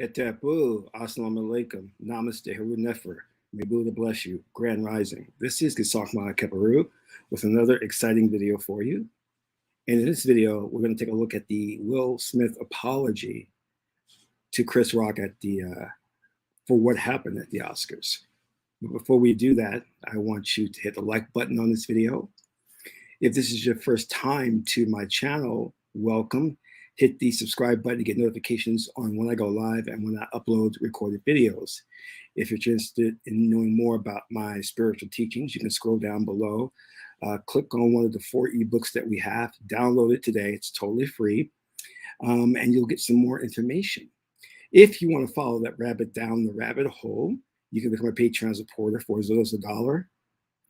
Etapu, Assalamu alaikum, Namaste, Haru Nefer, may Buddha bless you, Grand Rising. This is Qesankh Keparu with another exciting video for you. And in this video, we're going to take a look at the Will Smith apology to Chris Rock at the for what happened at the Oscars. But before we do that, I want you to hit the like button on this video. If this is your first time to my channel, welcome. Hit the subscribe button to get notifications on when I go live and when I upload recorded videos. If you're interested in knowing more about my spiritual teachings, you can scroll down below. Click on one of the 4 ebooks that we have. Download it today. It's totally free. And you'll get some more information. If you want to follow that rabbit down the rabbit hole, you can become a Patreon supporter for as little as $1,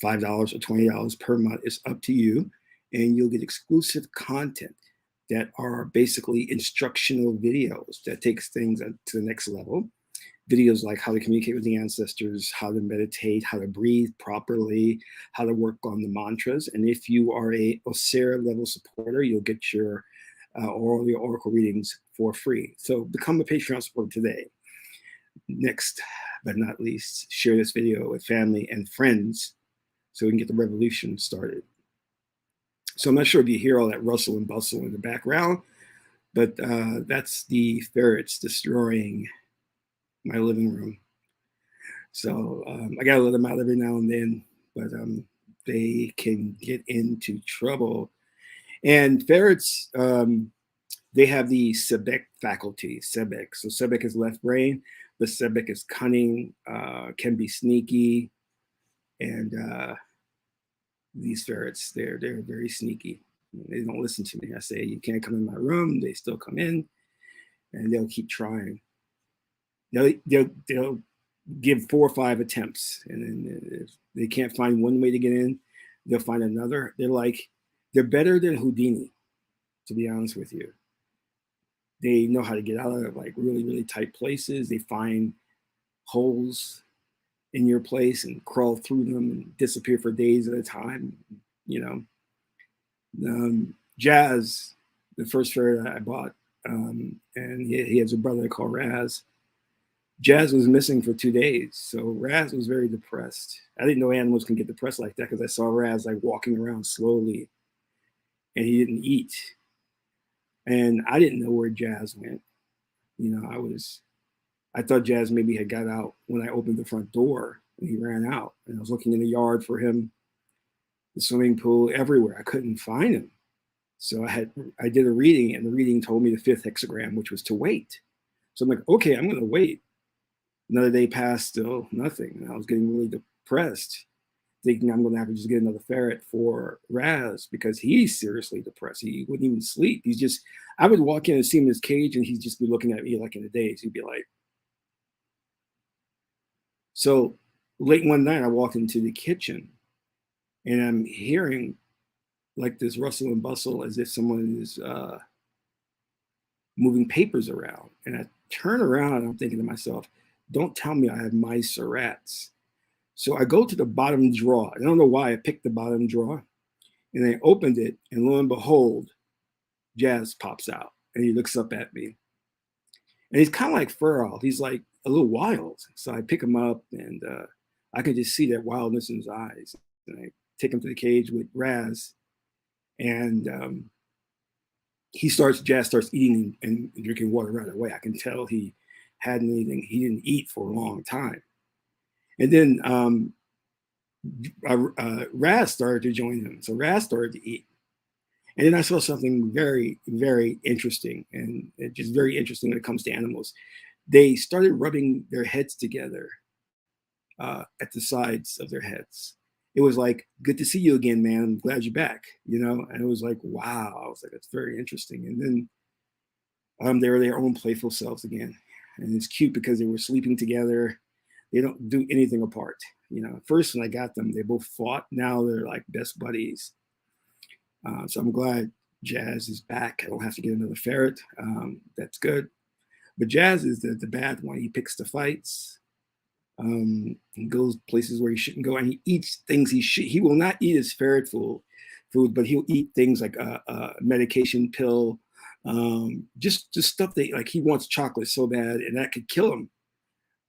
$5, or $20 per month. It's up to you. And you'll get exclusive content that are basically instructional videos that takes things to the next level. Videos like how to communicate with the ancestors, how to meditate, how to breathe properly, how to work on the mantras. And if you are a Osera level supporter, you'll get your oracle readings for free. So become a Patreon supporter today. Next, but not least, share this video with family and friends so we can get the revolution started. So I'm not sure if you hear all that rustle and bustle in the background, but that's the ferrets destroying my living room. So I got to let them out every now and then, but they can get into trouble. And ferrets, they have the Sebek faculty, Sebek. So Sebek is left brain, but Sebek is cunning, can be sneaky, and these ferrets, they're very sneaky. They don't listen to me. I say, you can't come in my room. They still come in, and they'll keep trying. They'll give 4 or 5 attempts, and then if they can't find one way to get in, they'll find another. They're better than Houdini, to be honest with you. They know how to get out of like really, really tight places. They find holes in your place and crawl through them and disappear for days at a time. You know, Jazz, the first ferret I bought, and he has a brother called Raz. Jazz was missing for 2 days, so Raz was very depressed. I didn't know animals can get depressed like that because I saw Raz like walking around slowly, and he didn't eat, and I didn't know where Jazz went. You know, I thought Jazz maybe had got out when I opened the front door and he ran out. And I was looking in the yard for him, the swimming pool, everywhere. I couldn't find him. So I did a reading, and the reading told me the 5th hexagram, which was to wait. So I'm like, okay, I'm going to wait. Another day passed, still nothing. And I was getting really depressed, thinking I'm going to have to just get another ferret for Raz because he's seriously depressed. He wouldn't even sleep. I would walk in and see him in his cage, and he'd just be looking at me like in a daze. He'd be like, so late one night, I walked into the kitchen, and I'm hearing like this rustle and bustle as if someone is moving papers around. And I turn around and I'm thinking to myself, don't tell me I have mice or rats. So I go to the bottom drawer. I don't know why I picked the bottom drawer. And I opened it, and lo and behold, Jazz pops out, and he looks up at me. And he's kind of like feral. He's like a little wild. So I pick him up, and I can just see that wildness in his eyes. And I take him to the cage with Raz, and Jazz starts eating and drinking water right away. I can tell he didn't eat for a long time. And then Raz started to join him. So Raz started to eat. And then I saw something very, very interesting, and just very interesting when it comes to animals. They started rubbing their heads together at the sides of their heads. It was like, good to see you again, man. I'm glad you're back, you know? And it was like, wow. I was like, that's very interesting. And then they were their own playful selves again. And it's cute because they were sleeping together. They don't do anything apart. You know, first when I got them, they both fought. Now they're like best buddies. So I'm glad Jazz is back. I don't have to get another ferret. That's good. But Jazz is the bad one. He picks the fights. He goes places where he shouldn't go, and he eats things he will not eat his ferret food, but he'll eat things like a medication pill, Just stuff that, like, he wants chocolate so bad, and that could kill him.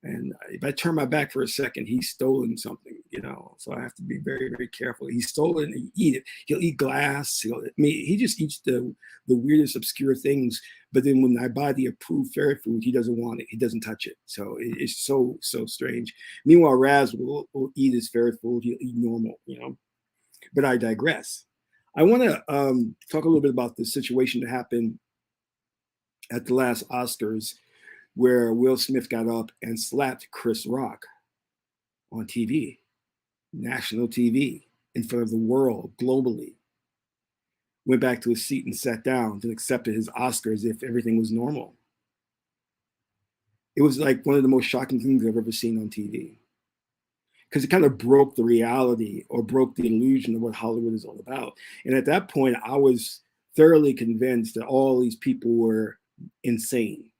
And if I turn my back for a second, he's stolen something, you know. So I have to be very, very careful. He's stolen and he eat it. He'll eat glass. He just eats the weirdest, obscure things. But then when I buy the approved fairy food, he doesn't want it. He doesn't touch it. So it's so strange. Meanwhile, Raz will eat his fairy food. He'll eat normal, you know. But I digress. I want to talk a little bit about the situation that happened at the last Oscars, where Will Smith got up and slapped Chris Rock on TV, national TV, in front of the world, globally. Went back to his seat and sat down and accepted his Oscar as if everything was normal. It was like one of the most shocking things I've ever seen on TV, because it kind of broke the reality, or broke the illusion of what Hollywood is all about. And at that point, I was thoroughly convinced that all these people were insane.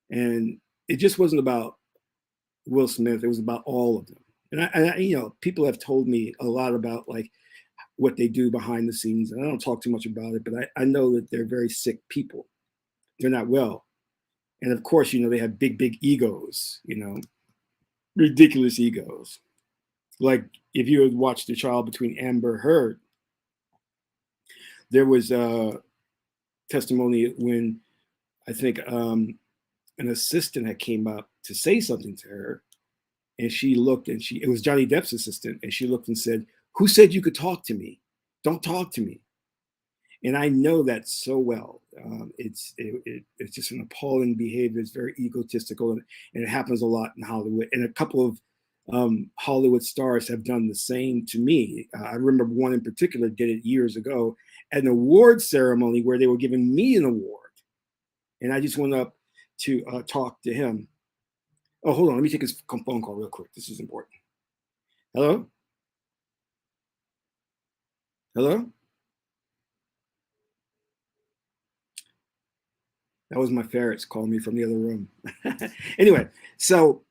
And it just wasn't about Will Smith. It was about all of them. And you know, people have told me a lot about, like, what they do behind the scenes. And I don't talk too much about it, but I know that they're very sick people. They're not well. And of course, you know, they have big, big egos, you know, ridiculous egos. Like, if you had watched the trial between Amber Heard, there was a testimony when I think an assistant had came up to say something to her, and she looked, and it was Johnny Depp's assistant, and she looked and said, "Who said you could talk to me? Don't talk to me." And I know that so well. It's just an appalling behavior. It's very egotistical, and it happens a lot in Hollywood. And a couple of Hollywood stars have done the same to me. I remember one in particular did it years ago at an award ceremony where they were giving me an award, and I just went up to talk to him. Oh, hold on. Let me take his phone call real quick. This is important. Hello? Hello? That was my ferrets calling me from the other room. Anyway, so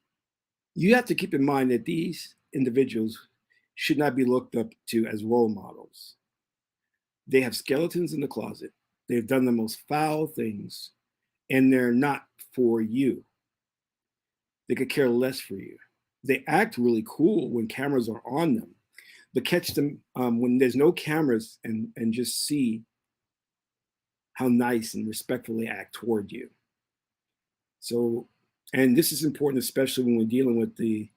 you have to keep in mind that these individuals should not be looked up to as role models. They have skeletons in the closet. They've done the most foul things, and they're not for you. They could care less for you. They act really cool when cameras are on them, but catch them when there's no cameras, and just see how nice and respectful they act toward you. So, and this is important, especially when we're dealing with the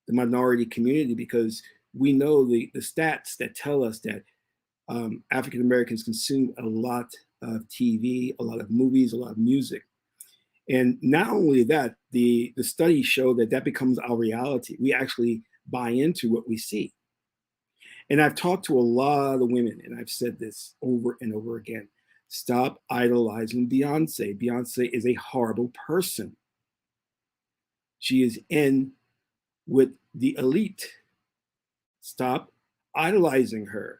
minority community, because we know the stats that tell us that African Americans consume a lot of TV, a lot of movies, a lot of music. And not only that, the studies show that becomes our reality. We actually buy into what we see. And I've talked to a lot of women, and I've said this over and over again. Stop idolizing Beyonce. Beyonce is a horrible person. She is in with the elite. Stop idolizing her.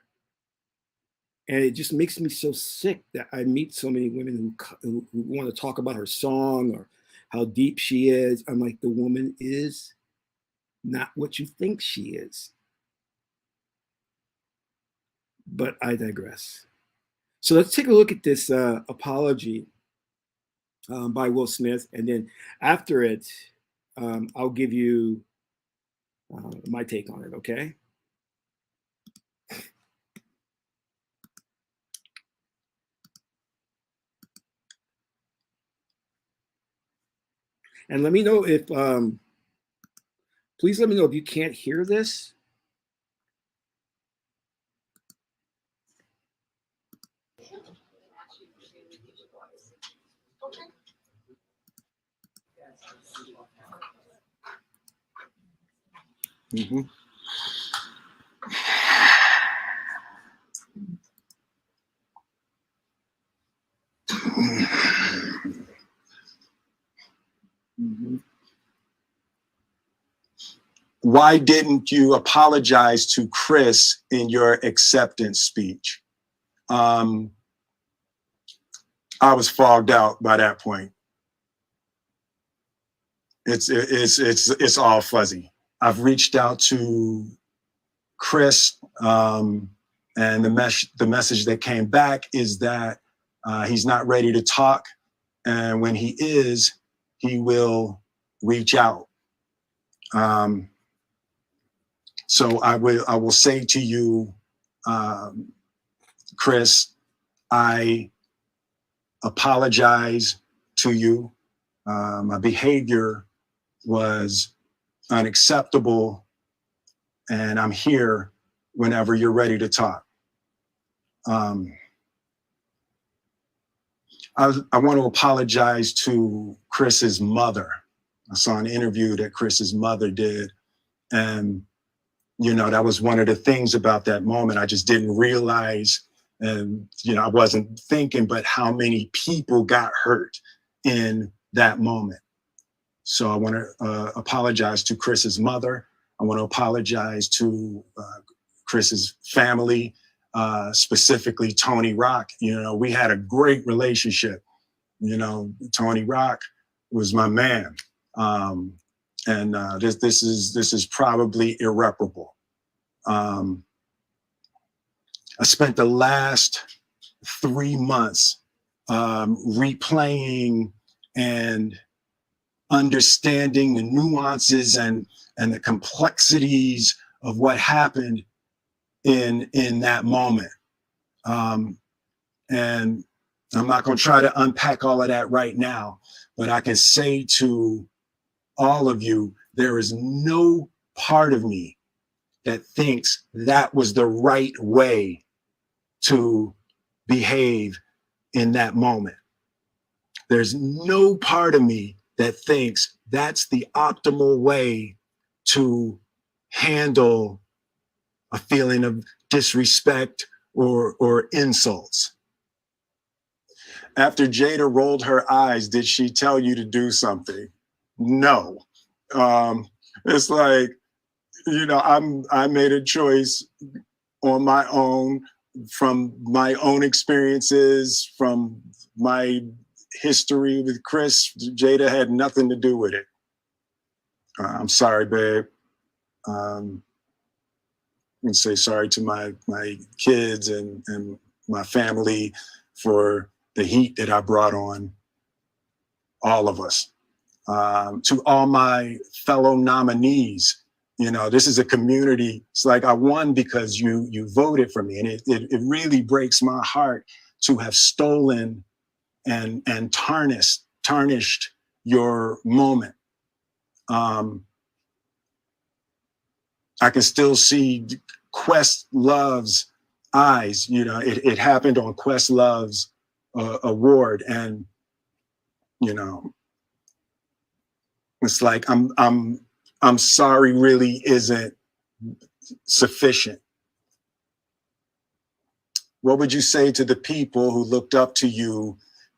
And it just makes me so sick that I meet so many women who want to talk about her song or how deep she is. I'm like, the woman is not what you think she is. But I digress. So let's take a look at this apology by Will Smith. And then after it, I'll give you my take on it, okay? And let me know if, please let me know if you can't hear this. Mm-hmm. Mm-hmm. Why didn't you apologize to Chris in your acceptance speech? I was fogged out by that point. It's all fuzzy. I've reached out to Chris, and the message that came back is that He's not ready to talk. And when he is, he will reach out. So I will say to you, Chris, I apologize to you. My behavior was unacceptable, and I'm here whenever you're ready to talk. I want to apologize to Chris's mother. I saw an interview that Chris's mother did, and that was one of the things about that moment. I just didn't realize, and I wasn't thinking, but how many people got hurt in that moment. So I want to apologize to Chris's mother. I want to apologize to Chris's family, specifically Tony Rock. We had a great relationship. Tony Rock was my man. And this is probably irreparable. I spent the last 3 months replaying and understanding the nuances and the complexities of what happened in that moment. And I'm not going to try to unpack all of that right now, but I can say to all of you, there is no part of me that thinks that was the right way to behave in that moment. There's no part of me that thinks that's the optimal way to handle a feeling of disrespect or insults. After Jada rolled her eyes, did she tell you to do something? No. It's like, I made a choice on my own, from my own experiences, from my history with Chris. Jada had nothing to do with it. I'm sorry, babe. And say sorry to my kids and my family for the heat that I brought on all of us. To all my fellow nominees, this is a community. It's like I won because you voted for me, and it really breaks my heart to have stolen and tarnished your moment. I can still see Questlove's eyes. It happened on Questlove's award, and it's like I'm sorry really isn't sufficient. What would you say to the people who looked up to you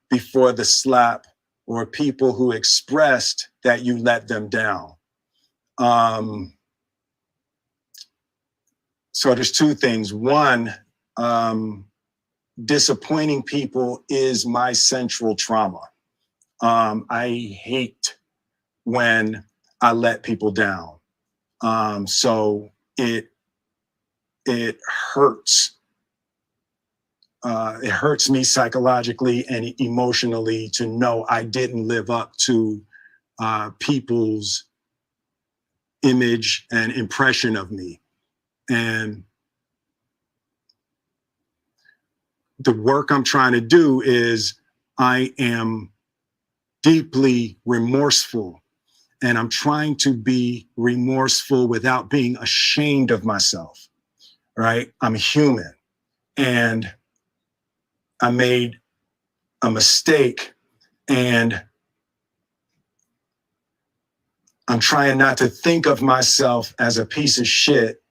before the slap, or people who expressed that you let them down? So there's two things. One, disappointing people is my central trauma. I hate when I let people down. So it hurts. It hurts me psychologically and emotionally to know I didn't live up to people's image and impression of me. And the work I'm trying to do is I am deeply remorseful, and I'm trying to be remorseful without being ashamed of myself, right? I'm human, and I made a mistake, and I'm trying not to think of myself as a piece of shit.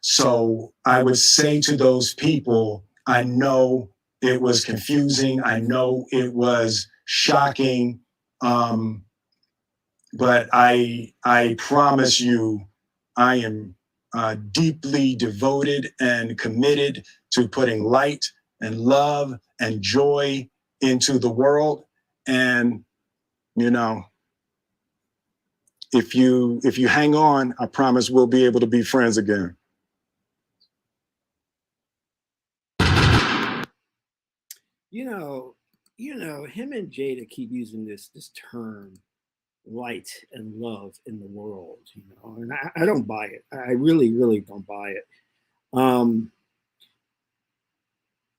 So I would say to those people, I know it was confusing. I know it was shocking. But I promise you, I am deeply devoted and committed to putting light and love and joy into the world. And, if you hang on, I promise we'll be able to be friends again. You know, him and Jada keep using this term light and love in the world, and I don't buy it. I really, really don't buy it. Um,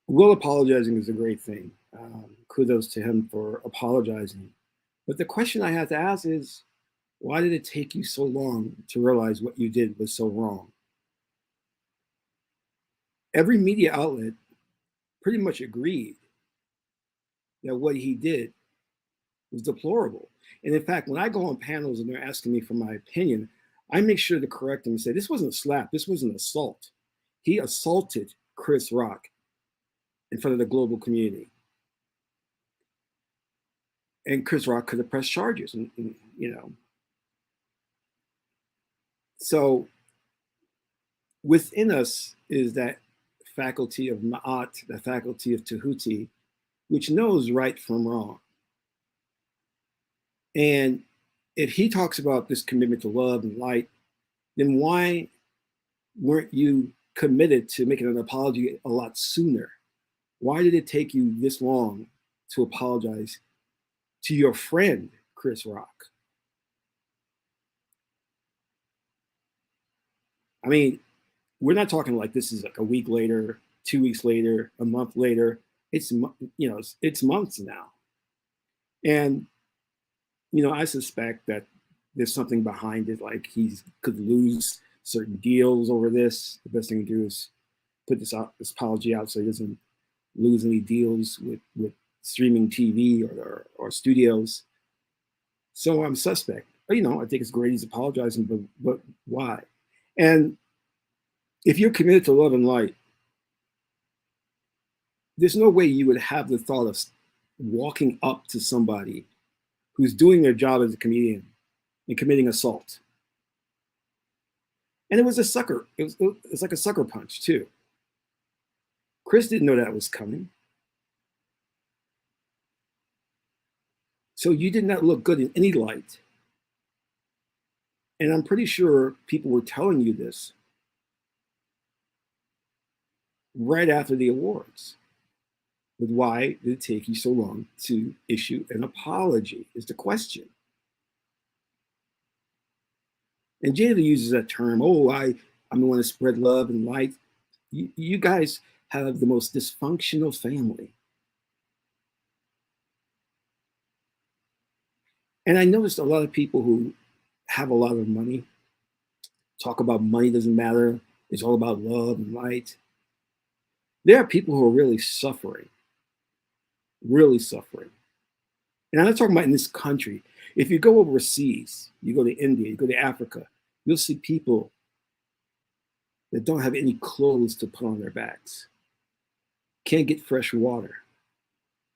Will apologizing is a great thing. Kudos to him for apologizing. But the question I have to ask is, why did it take you so long to realize what you did was so wrong? Every media outlet pretty much agreed that what he did was deplorable. And in fact, when I go on panels and they're asking me for my opinion, I make sure to correct them and say, this wasn't a slap, this was an assault. He assaulted Chris Rock in front of the global community. And Chris Rock could have pressed charges, and. So within us is that faculty of Ma'at, the faculty of Tahuti, which knows right from wrong. And if he talks about this commitment to love and light, then why weren't you committed to making an apology a lot sooner? Why did it take you this long to apologize to your friend, Chris Rock? I mean, we're not talking like this is like a week later, 2 weeks later, a month later. It's it's months now, and I suspect that there's something behind it. Like he could lose certain deals over this. The best thing to do is put this apology out so he doesn't lose any deals with streaming TV or studios. So I'm suspect. But, I think it's great he's apologizing, but why? And if you're committed to love and light, there's no way you would have the thought of walking up to somebody who's doing their job as a comedian and committing assault. And it was a sucker. It's like a sucker punch too. Chris didn't know that was coming. So you did not look good in any light. And I'm pretty sure people were telling you this right after the awards. But why did it take you so long to issue an apology is the question. And Jada uses that term, I'm the one to spread love and light. You guys have the most dysfunctional family. And I noticed a lot of people who have a lot of money talk about money doesn't matter. It's all about love and light. There are people who are really suffering, really suffering. And I'm not talking about in this country. If you go overseas, you go to India, you go to Africa, you'll see people that don't have any clothes to put on their backs, can't get fresh water.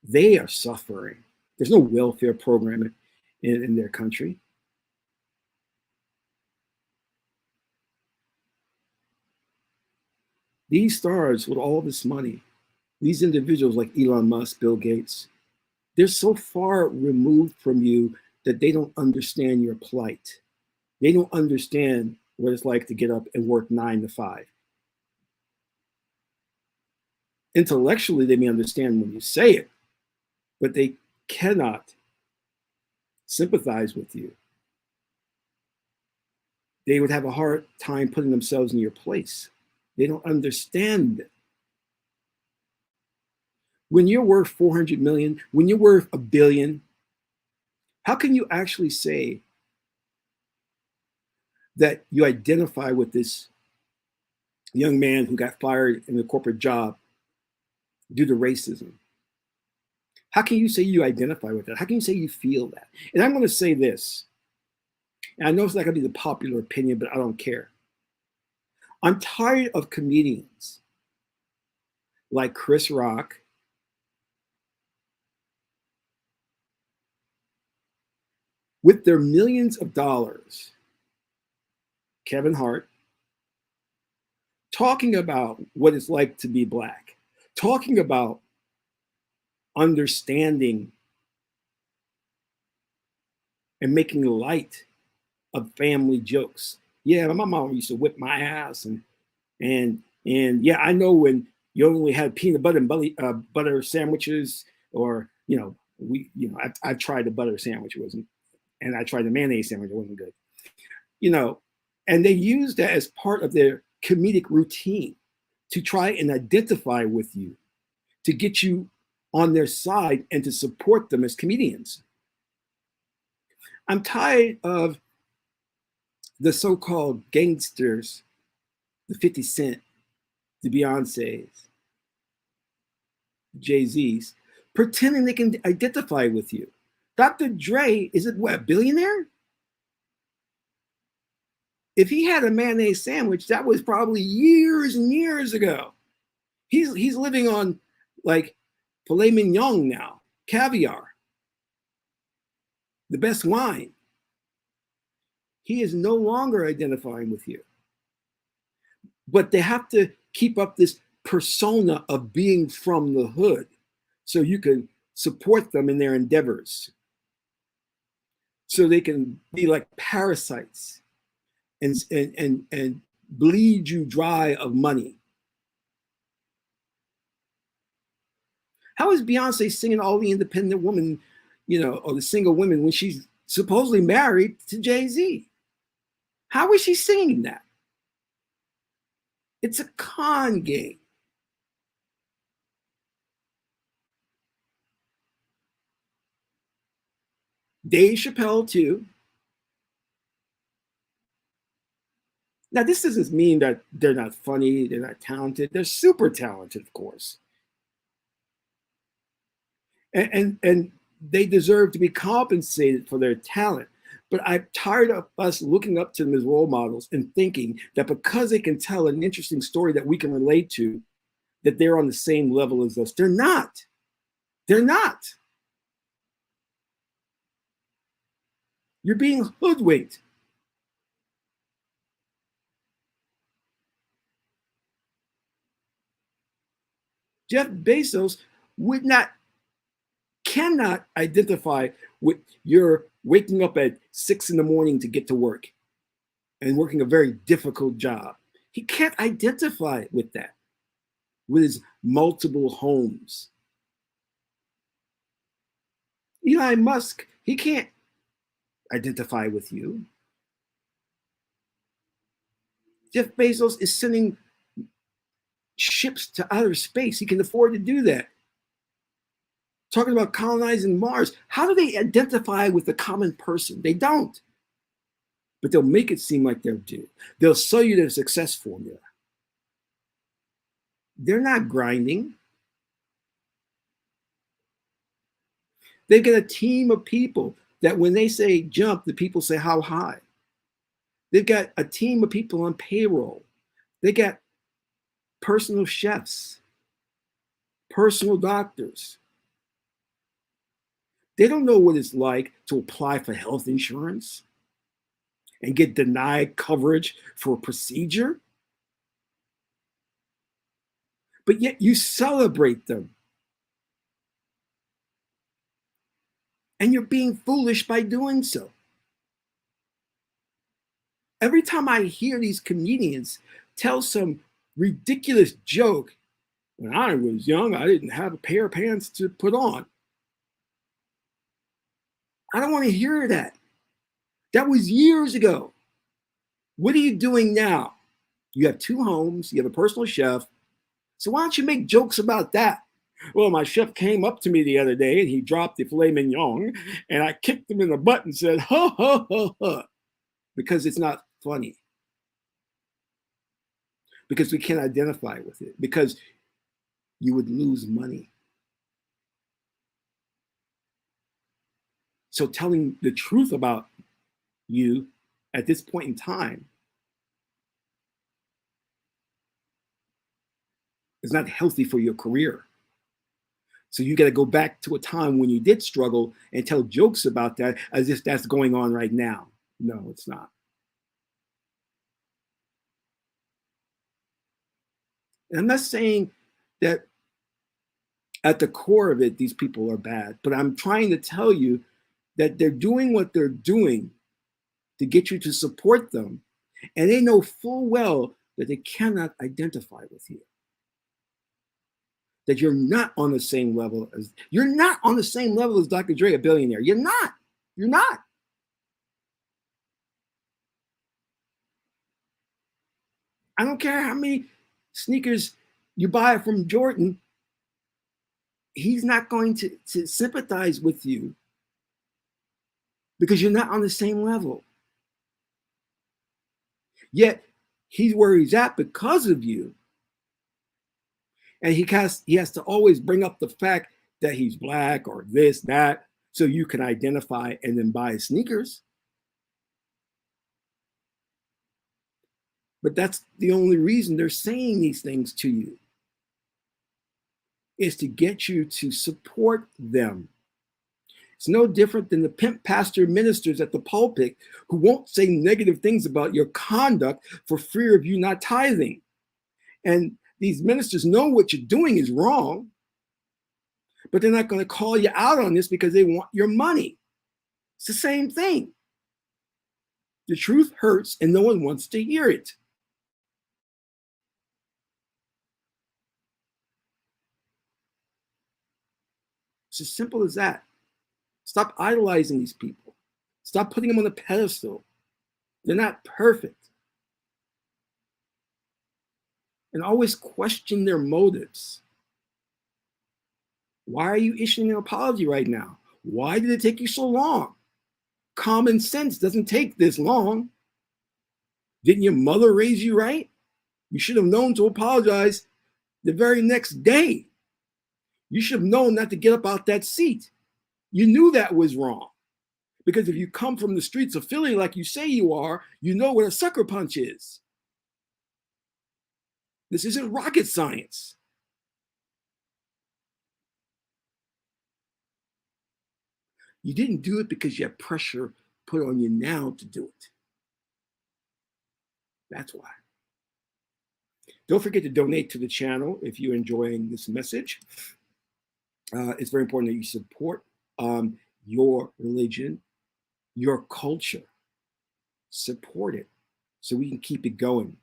They are suffering. There's no welfare program in their country. These stars with all this money, these individuals like Elon Musk, Bill Gates, they're so far removed from you that they don't understand your plight. They don't understand what it's like to get up and work 9 to 5. Intellectually, they may understand when you say it, but they cannot sympathize with you. They would have a hard time putting themselves in your place. They don't understand it. When you're worth 400 million, when you're worth $1 billion, how can you actually say that you identify with this young man who got fired in a corporate job due to racism? How can you say you identify with that? How can you say you feel that? And I'm going to say this, and I know it's not going to be the popular opinion, but I don't care. I'm tired of comedians like Chris Rock, with their millions of dollars, Kevin Hart, talking about what it's like to be Black, talking about understanding and making light of family jokes. Yeah, my mom used to whip my ass, and yeah, I know when You only had peanut butter and butter sandwiches, or I've tried the butter sandwich, it wasn't, and I tried the mayonnaise sandwich, it wasn't good. And they used that as part of their comedic routine to try and identify with you, to get you on their side and to support them as comedians. I'm tired of the so-called gangsters, the 50 Cent, the Beyoncés, Jay-Z's, pretending they can identify with you. Dr. Dre, is it what, a billionaire? If he had a mayonnaise sandwich, that was probably years and years ago. He's living on like filet mignon now, caviar, the best wine. He is no longer identifying with you. But they have to keep up this persona of being from the hood so you can support them in their endeavors. So they can be like parasites and bleed you dry of money. How is Beyonce singing all the independent women, or the single women when she's supposedly married to Jay-Z? How is she singing that? It's a con game. Dave Chappelle too. Now, this doesn't mean that they're not funny, they're not talented. They're super talented, of course. And they deserve to be compensated for their talent. But I'm tired of us looking up to them as role models and thinking that because they can tell an interesting story that we can relate to, that they're on the same level as us. They're not. They're not. You're being hoodwinked. Jeff Bezos cannot identify with your waking up at 6 in the morning to get to work and working a very difficult job. He can't identify with that, with his multiple homes. Elon Musk, he can't identify with you. Jeff Bezos is sending ships to outer space. He can afford to do that. Talking about colonizing Mars. How do they identify with the common person? They don't. But they'll make it seem like they'll do. They'll sell you their success formula. They're not grinding. They've got a team of people that when they say jump, the people say how high. They've got a team of people on payroll. They got personal chefs, personal doctors. They don't know what it's like to apply for health insurance and get denied coverage for a procedure. But yet you celebrate them. And you're being foolish by doing so. Every time I hear these comedians tell some ridiculous joke, when I was young, I didn't have a pair of pants to put on. I don't want to hear that. That was years ago. What are you doing now? You have 2 homes, you have a personal chef. So why don't you make jokes about that? Well, my chef came up to me the other day and he dropped the filet mignon and I kicked him in the butt and said, ha, ha, ha, ha, because it's not funny. Because we can't identify with it. Because you would lose money. So telling the truth about you at this point in time is not healthy for your career. So you got to go back to a time when you did struggle and tell jokes about that as if that's going on right now. No, it's not. And I'm not saying that at the core of it, these people are bad, but I'm trying to tell you that they're doing what they're doing to get you to support them. And they know full well that they cannot identify with you. that you're not on the same level as Dr. Dre, a billionaire. You're not. You're not. I don't care how many sneakers you buy from Jordan. He's not going to sympathize with you because you're not on the same level. Yet he's where he's at because of you. And he has to always bring up the fact that he's black or this, that, so you can identify and then buy his sneakers. But that's the only reason they're saying these things to you, is to get you to support them. It's no different than the pimp pastor ministers at the pulpit who won't say negative things about your conduct for fear of you not tithing. And these ministers know what you're doing is wrong, but they're not going to call you out on this because they want your money. It's the same thing. The truth hurts and no one wants to hear it. It's as simple as that. Stop idolizing these people. Stop putting them on a pedestal. They're not perfect. And always question their motives. Why are you issuing an apology right now? Why did it take you so long? Common sense doesn't take this long. Didn't your mother raise you right? You should have known to apologize the very next day. You should have known not to get up out that seat. You knew that was wrong. Because if you come from the streets of Philly like you say you are, you know what a sucker punch is. This isn't rocket science. You didn't do it because you had pressure put on you now to do it. That's why. Don't forget to donate to the channel if you're enjoying this message. It's very important that you support your religion, your culture. Support it so we can keep it going.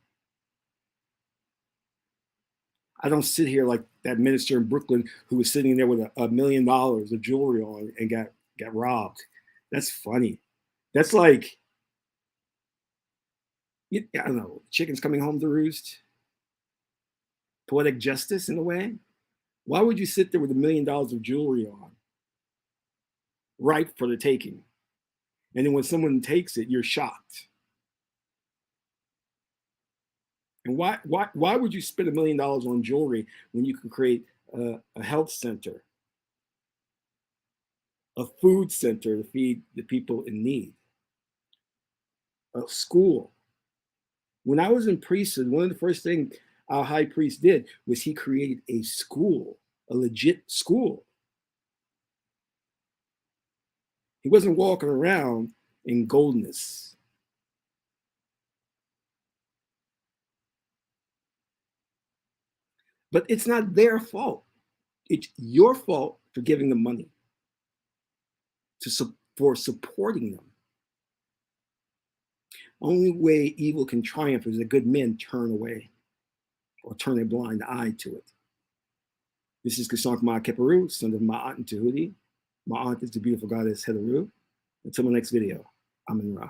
I don't sit here like that minister in Brooklyn who was sitting there with $1 million of jewelry on and got robbed. That's funny. That's like, I don't know, chickens coming home to roost. Poetic justice in a way. Why would you sit there with $1 million of jewelry on, ripe for the taking? And then when someone takes it, you're shocked. And why would you spend $1 million on jewelry when you can create a health center, a food center to feed the people in need, a school? When I was in priesthood, one of the first things our high priest did was he created a school, a legit school. He wasn't walking around in goldness. But it's not their fault. It's your fault for giving them money, for supporting them. Only way evil can triumph is that good men turn away or turn a blind eye to it. This is Qesankh Ma Keperu, son of Ma'at and Tahuti. Ma'at is the beautiful goddess Heteru. Until my next video, I'm in Ra.